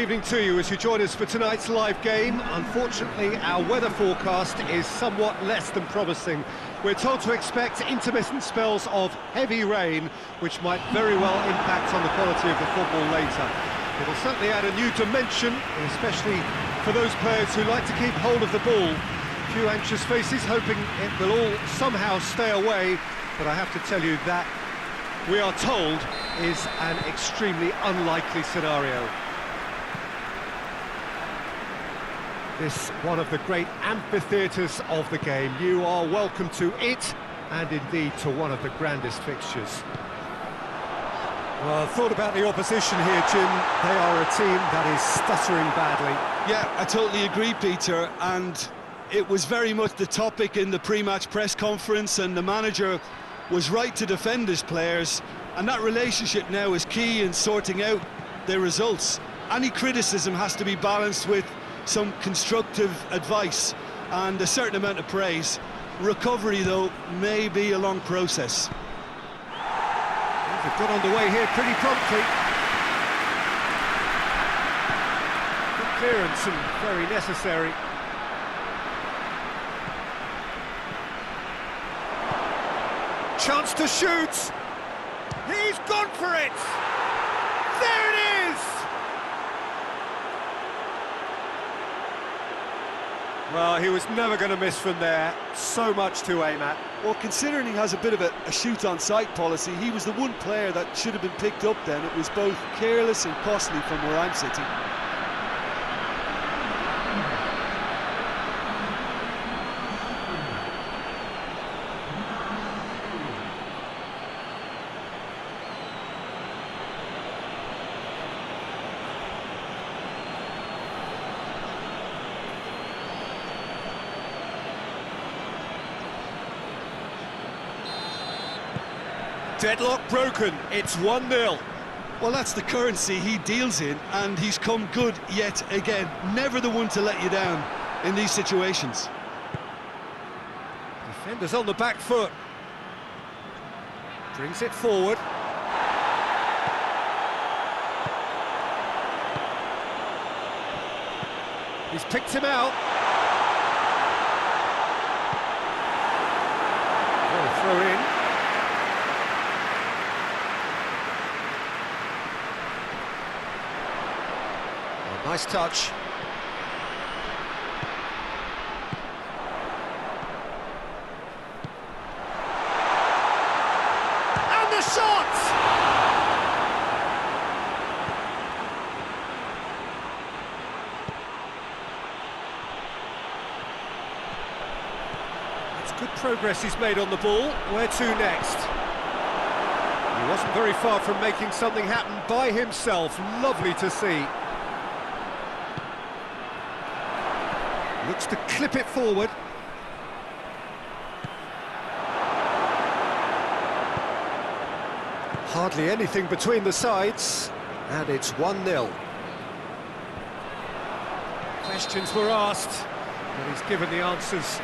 evening to you as you join us for tonight's live game. Unfortunately, our weather forecast is somewhat less than promising. We're told to expect intermittent spells of heavy rain, which might very well impact on the quality of the football later. It'll certainly add a new dimension, especially for those players who like to keep hold of the ball. A few anxious faces hoping it will all somehow stay away, but I have to tell you that we are told is an extremely unlikely scenario. This one of the great amphitheatres of the game. You are welcome to it, and indeed to one of the grandest fixtures. Well, thought about the opposition here, Jim. They are a team that is stuttering badly. Yeah, I totally agree, Peter, and it was very much the topic in the pre-match press conference, and the manager was right to defend his players, and that relationship now is key in sorting out their results. Any criticism has to be balanced with some constructive advice and a certain amount of praise. Recovery, though, may be a long process. They've got underway here pretty promptly. Good clearance and very necessary. Chance to shoot! He's gone for it! There it is! Well, he was never going to miss from there. So much to aim at. Well, considering he has a bit of a shoot-on-sight policy, he was the one player that should have been picked up then. It was both careless and costly from where I'm sitting. Deadlock broken, it's 1-0. Well, that's the currency he deals in, and he's come good yet again. Never the one to let you down in these situations. Defenders on the back foot. Brings it forward. He's picked him out. Oh, throw in. Nice touch. And the shot! It's good progress he's made on the ball. Where to next? He wasn't very far from making something happen by himself. Lovely to see. Looks to clip it forward. Hardly anything between the sides, and it's 1-0. Questions were asked, but he's given the answers.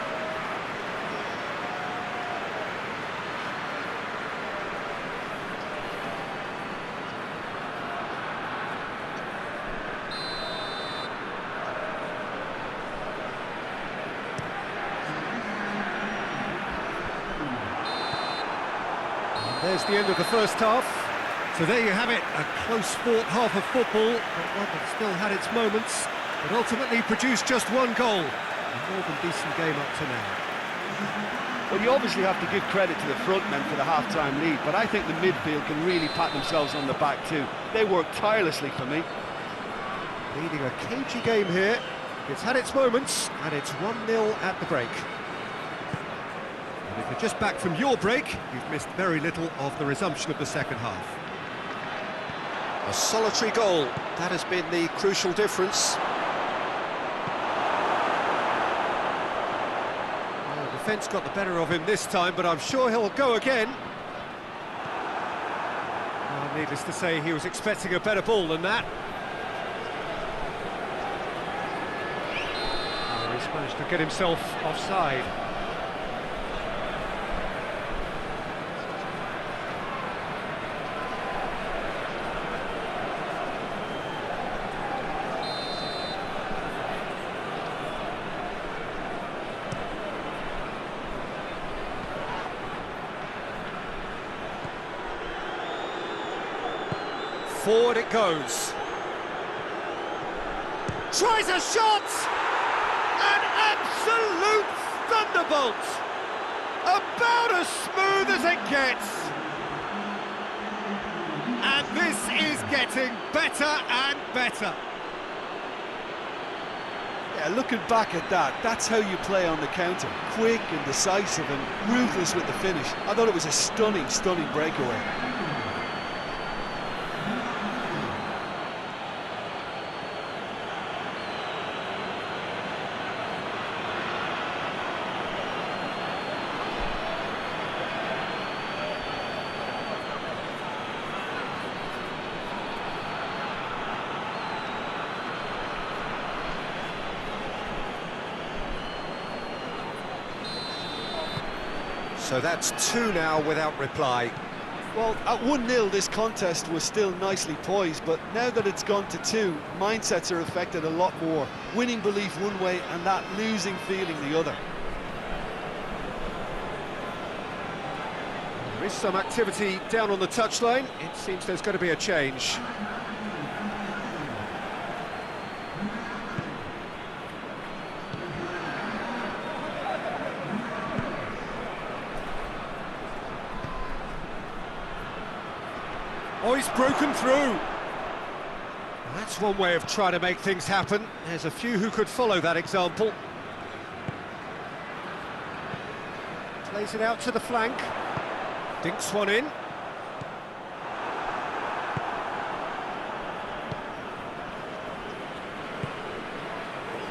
There's the end of the first half. So there you have it, a close-fought half of football, but one that still had its moments, but ultimately produced just one goal. A more than decent game up to now. Well, you obviously have to give credit to the front men for the half-time lead, but I think the midfield can really pat themselves on the back too. They worked tirelessly for me. Leading a cagey game here. It's had its moments, and it's 1-0 at the break. If you're just back from your break, you've missed very little of the resumption of the second half. A solitary goal, that has been the crucial difference. Well, the defence got the better of him this time, but I'm sure he'll go again. Well, needless to say, he was expecting a better ball than that. Oh, he's managed to get himself offside. Forward it goes. Tries a shot! An absolute thunderbolt! About as smooth as it gets! And this is getting better and better. Yeah, looking back at that, that's how you play on the counter. Quick and decisive and ruthless with the finish. I thought it was a stunning breakaway. So that's 2 now without reply. Well, at 1-0 this contest was still nicely poised, but now that it's gone to 2, mindsets are affected a lot more. Winning belief one way and that losing feeling the other. There is some activity down on the touchline. It seems there's going to be a change. Oh, he's broken through. That's one way of trying to make things happen. There's a few who could follow that example. Plays it out to the flank. Dinks one in.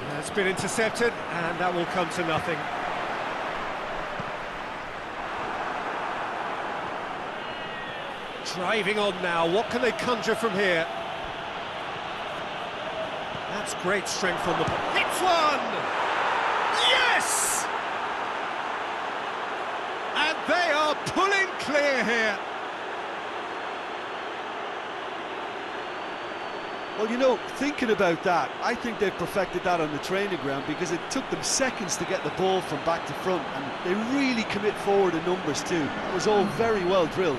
That's been intercepted, and that will come to nothing. Driving on now, what can they conjure from here? That's great strength on the... Hits one! Yes! And they are pulling clear here. Well, you know, thinking about that, I think they've perfected that on the training ground because it took them seconds to get the ball from back to front, and they really commit forward in numbers too. That was all very well drilled.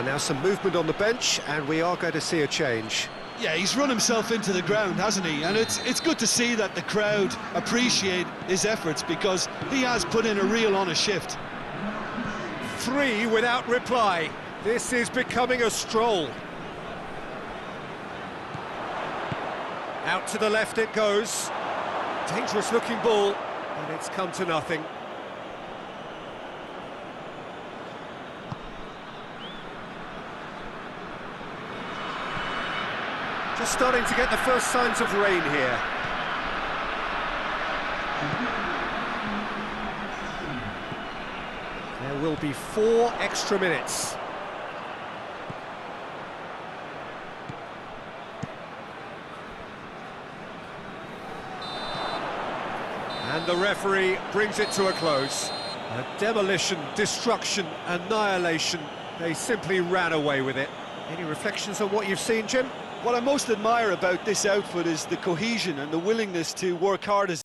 Now some movement on the bench, and we are going to see a change. Yeah, he's run himself into the ground, hasn't he? And it's good to see that the crowd appreciate his efforts because he has put in a real honest shift. 3 without reply. This is becoming a stroll. Out to the left it goes. Dangerous looking ball, but it's come to nothing. Just starting to get the first signs of rain here. There will be 4 extra minutes. And the referee brings it to a close. A demolition, destruction, annihilation. They simply ran away with it. Any reflections on what you've seen, Jim? What I most admire about this outfit is the cohesion and the willingness to work hard as